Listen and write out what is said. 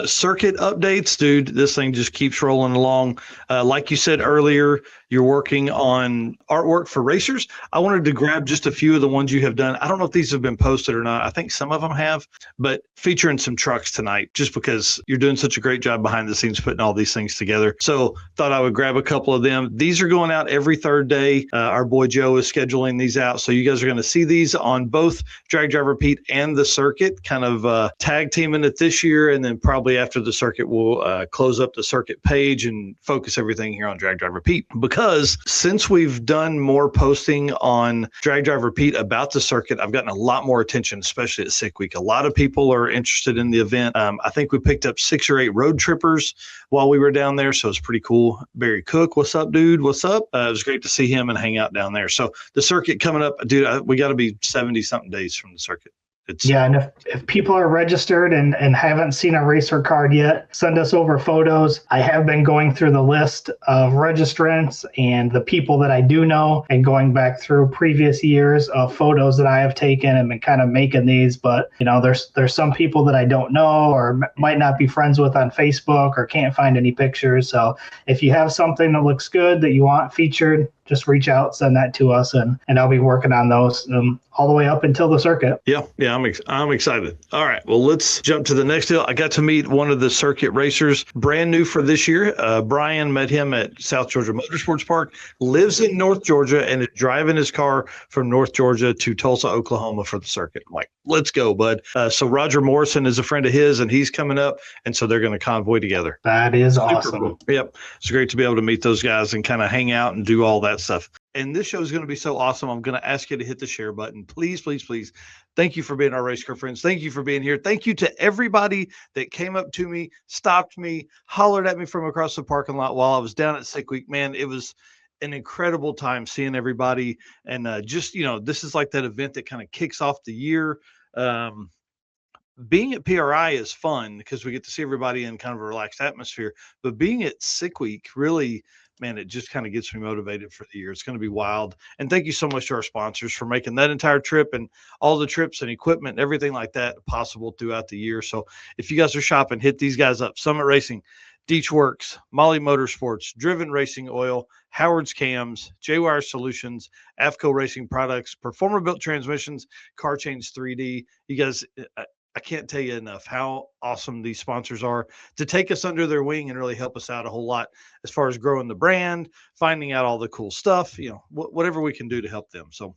Circuit updates, dude. This thing just keeps rolling along. Like you said earlier, you're working on artwork for racers. I wanted to grab just a few of the ones you have done. I don't know if these have been posted or not. I think some of them have, but featuring some trucks tonight, just because you're doing such a great job behind the scenes putting all these things together. So thought I would grab a couple of them. These are going out every third day. Our boy Joe is scheduling these out. So you guys are going to see these on both Drag Driver Pete and the circuit, kind of tag teaming it this year. And then probably after the circuit, we'll close up the circuit page and focus everything here on Drag Driver Pete. Because since we've done more posting on Drag Driver Pete about the circuit, I've gotten a lot more attention, especially at Sick Week. A lot of people are interested in the event. I think we picked up 6 or 8 road trippers while we were down there, so it's pretty cool. Barry Cook, what's up, dude? What's up? It was great to see him and hang out down there. So the circuit coming up, dude, we got to be 70-something days from the circuit. And if people are registered and haven't seen a racer card yet, send us over photos. I have been going through the list of registrants and the people that I do know and going back through previous years of photos that I have taken and been kind of making these. But, there's some people that I don't know or might not be friends with on Facebook or can't find any pictures. So if you have something that looks good that you want featured, just reach out, send that to us, and I'll be working on those all the way up until the circuit. Yeah, I'm excited. All right, well, let's jump to the next deal. I got to meet one of the circuit racers, brand new for this year. Brian, met him at South Georgia Motorsports Park, lives in North Georgia, and is driving his car from North Georgia to Tulsa, Oklahoma for the circuit. I'm like, let's go, bud. So Roger Morrison is a friend of his, and he's coming up, and so they're going to convoy together. That is awesome. Cool. Yep, it's great to be able to meet those guys and kind of hang out and do all that stuff. And this show is going to be so awesome. I'm going to ask you to hit the share button. Please, please, please. Thank you for being our race car friends. Thank you for being here. Thank you to everybody that came up to me, stopped me, hollered at me from across the parking lot while I was down at Sick Week. Man, it was an incredible time seeing everybody. And this is like that event that kind of kicks off the year. Being at PRI is fun because we get to see everybody in kind of a relaxed atmosphere. But being at Sick Week really, man, it just kind of gets me motivated for the year. It's going to be wild. And thank you so much to our sponsors for making that entire trip and all the trips and equipment and everything like that possible throughout the year. So if you guys are shopping, hit these guys up. Summit Racing, Deech Works, Molly Motorsports, Driven Racing Oil, Howard's Cams, J-Wire Solutions, AFCO Racing Products, Performer Built Transmissions, Car Chains 3D. You guys, I can't tell you enough how awesome these sponsors are to take us under their wing and really help us out a whole lot as far as growing the brand, finding out all the cool stuff, whatever we can do to help them. So